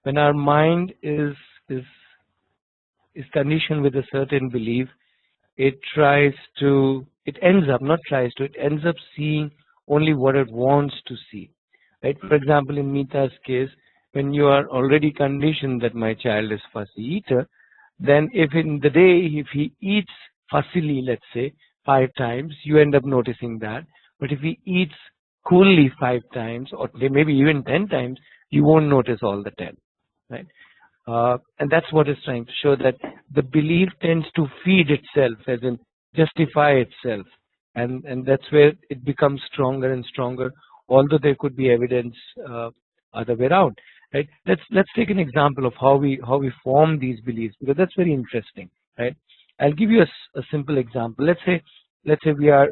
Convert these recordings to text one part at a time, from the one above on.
When our mind is conditioned with a certain belief, it tries to, it ends up, not tries to, it ends up seeing only what it wants to see. Right? For example, in Mita's case, when you are already conditioned that my child is fussy eater, then if in the day, if he eats fussily, let's say, 5 times, you end up noticing that. But if he eats coolly 5 times, or maybe even 10 times, you won't notice all the 10. Right? And that's what it's trying to show, that the belief tends to feed itself, as in justify itself, and that's where it becomes stronger and stronger. Although there could be evidence other way around, right? Let's take an example of how we form these beliefs, because that's very interesting, right? I'll give you a simple example. Let's say we are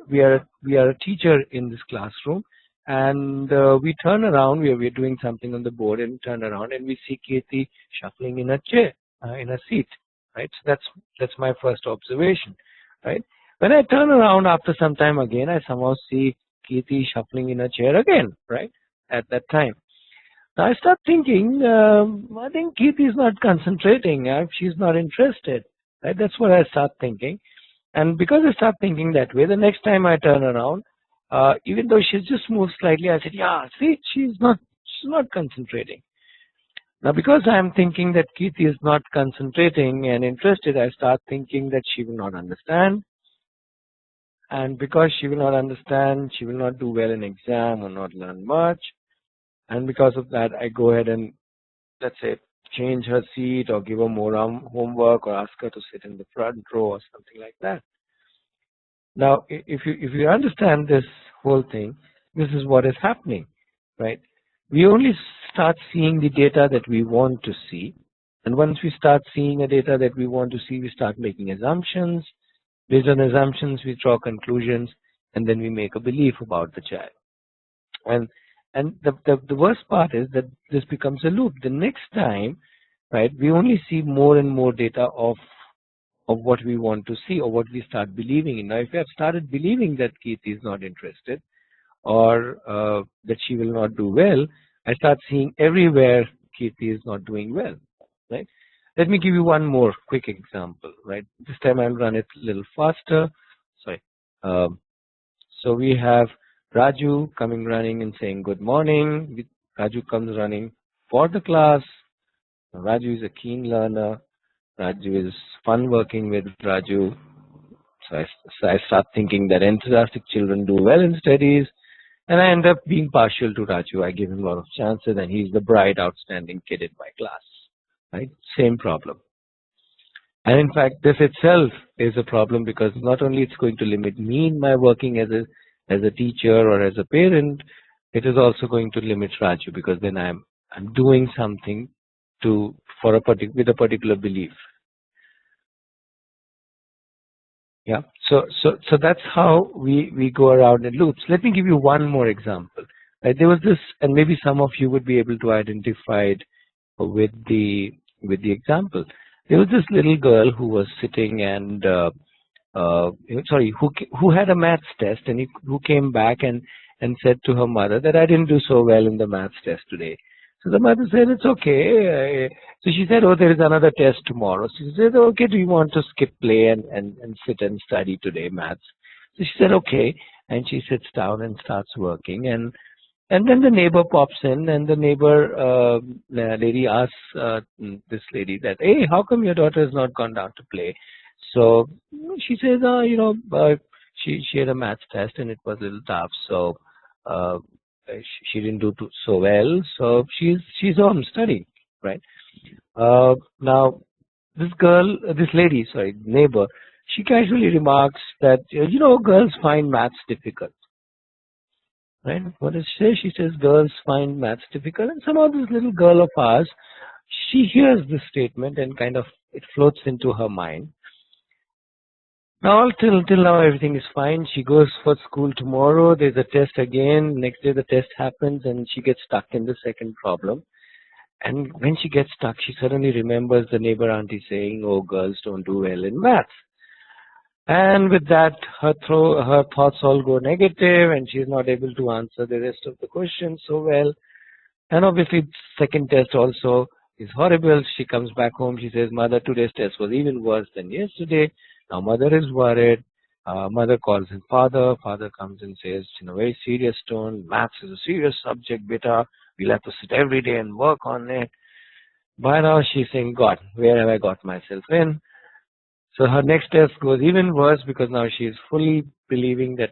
a teacher in this classroom, and we turn around, we're doing something on the board, and turn around and we see Kirti shuffling in a chair, in a seat, right? So that's my first observation, right? When I turn around after some time again, I somehow see Kirti shuffling in a chair again, right? At that time. Now I start thinking, I think Kirti is not concentrating, she's not interested, right? That's what I start thinking. And because I start thinking that way, the next time I turn around, even though she's just moved slightly, I said, yeah, see, she's not concentrating. Now, because I'm thinking that Kirti is not concentrating and interested, I start thinking that she will not understand. And because she will not understand, she will not do well in exam or not learn much. And because of that, I go ahead and, let's say, change her seat or give her more homework or ask her to sit in the front row or something like that. Now, if you understand this whole thing, this is what is happening, right? We only start seeing the data that we want to see, and once we start seeing the data that we want to see, we start making assumptions. Based on assumptions, we draw conclusions, and then we make a belief about the child. And the worst part is that this becomes a loop. The next time, right, we only see more and more data of what we want to see or what we start believing in. Now, if we have started believing that Kirti is not interested or that she will not do well, I start seeing everywhere Kirti is not doing well, right? Let me give you one more quick example, right? This time I'll run it a little faster. Sorry. So we have Raju coming running and saying good morning. Raju comes running for the class. Raju is a keen learner. Raju is fun working with Raju. So I start thinking that enthusiastic children do well in studies, and I end up being partial to Raju. I give him a lot of chances, and he's the bright, outstanding kid in my class. Right? Same problem. And in fact, this itself is a problem, because not only it's going to limit me in my working as a teacher or as a parent, it is also going to limit Raju, because then I'm doing something with a particular belief. Yeah. So that's how we go around in loops. Let me give you one more example. Right? There was this, and maybe some of you would be able to identify it with the example. There was this little girl who was sitting and who had a maths test, and who came back and said to her mother that I didn't do so well in the maths test today. So the mother said, it's okay. So she said, oh, there is another test tomorrow. She said, okay, do you want to skip play and sit and study today maths? So she said, okay. And she sits down and starts working. And then the neighbor pops in, and the neighbor lady asks this lady that, hey, how come your daughter has not gone down to play? So she says, she had a maths test and it was a little tough, so she didn't do so well. So she's home studying, right? Now this neighbor, she casually remarks that girls find maths difficult. Right? What does she say? She says girls find maths difficult, and somehow this little girl of ours, she hears this statement and kind of it floats into her mind. Now till now everything is fine. She goes for school tomorrow. There's a test again. Next day the test happens, and she gets stuck in the second problem. And when she gets stuck, she suddenly remembers the neighbor auntie saying, "Oh, girls don't do well in maths." And with that, her thoughts all go negative, and she's not able to answer the rest of the questions so well. And obviously, second test also, is horrible. She comes back home. She says, "Mother, today's test was even worse than yesterday." Now mother is worried. Mother calls in father. Father comes and says in a very serious tone, "Maths is a serious subject, beta. We'll have to sit every day and work on it." By now she's saying, "God, where have I got myself in?" So her next test goes even worse because now she is fully believing that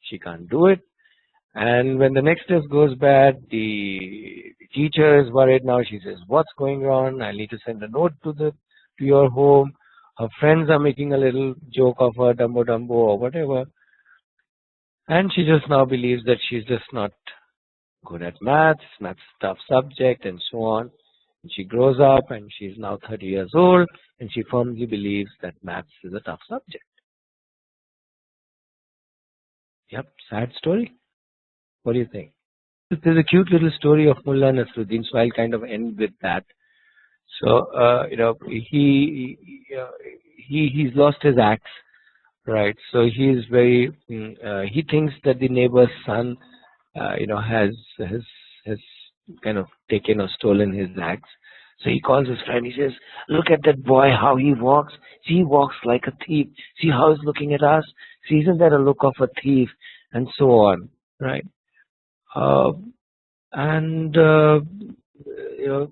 she can't do it. And when the next test goes bad, the teacher is worried now. She says, "What's going on? I need to send a note to your home." Her friends are making a little joke of her, Dumbo Dumbo or whatever. And she just now believes that she's just not good at maths. Maths is a tough subject and so on. And she grows up and she's now 30 years old and she firmly believes that maths is a tough subject. Yep, sad story. What do you think? There's a cute little story of Mullah Nasruddin, so I'll kind of end with that. So, he's lost his axe, right? So he's very, he thinks that the neighbor's son, has kind of taken or stolen his axe. So he calls his friend. He says, "Look at that boy, how he walks. See, he walks like a thief. See how he's looking at us. See, isn't that a look of a thief?" And so on, right? Uh, and you know,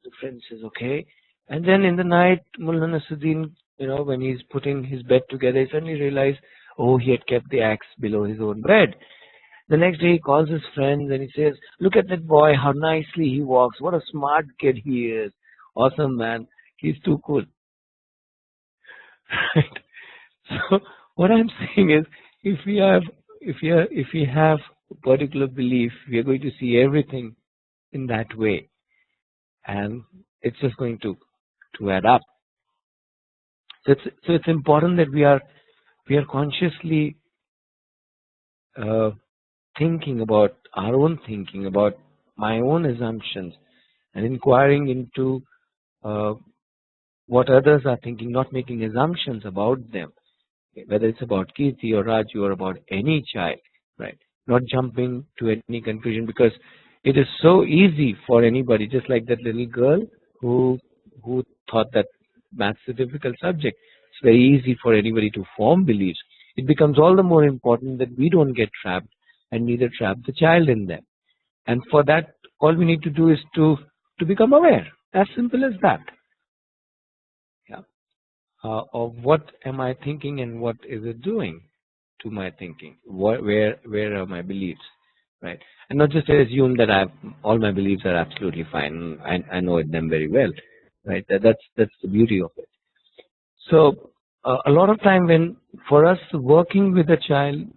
the friend says, "Okay." And then in the night, Mullah Nasruddin, when he's putting his bed together, he suddenly realized, oh, he had kept the axe below his own bed. The next day, he calls his friends and he says, "Look at that boy, how nicely he walks. What a smart kid he is. Awesome, man. He's too cool." Right? So what I'm saying is, if we have a particular belief, we are going to see everything in that way, and it's just going to add up. So it's important that we are consciously uh, thinking about our own thinking, about my own assumptions, and inquiring into uh, what others are thinking, not making assumptions about them, whether it's about Kirti or Raju or about any child, right? Not jumping to any conclusion because it is so easy for anybody, just like that little girl who who thought that maths is a difficult subject. It's very easy for anybody to form beliefs. It becomes all the more important that we don't get trapped and neither trap the child in them. And for that, all we need to do is to become aware. As simple as that. Yeah. Of what am I thinking and what is it doing to my thinking? Where are my beliefs, right? And not just assume that all my beliefs are absolutely fine. I know them very well, right? That's the beauty of it. So a lot of time when for us working with a child,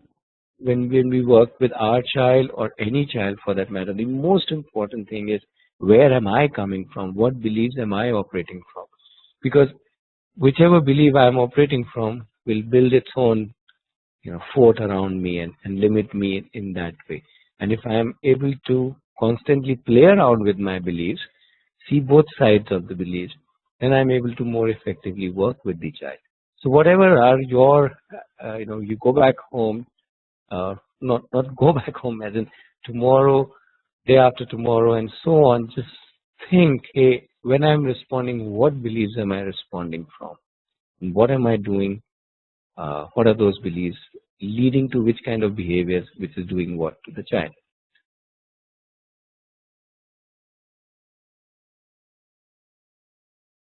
when we work with our child or any child for that matter, the most important thing is where am I coming from? What beliefs am I operating from? Because whichever belief I am operating from will build its own fort around me and limit me in that way. And if I am able to constantly play around with my beliefs, see both sides of the beliefs, then I'm able to more effectively work with the child. So whatever are your, you go back home, not go back home as in tomorrow, day after tomorrow, and so on. Just think, hey, when I'm responding, what beliefs am I responding from? What am I doing? What are those beliefs leading to which kind of behaviors, which is doing what to the child?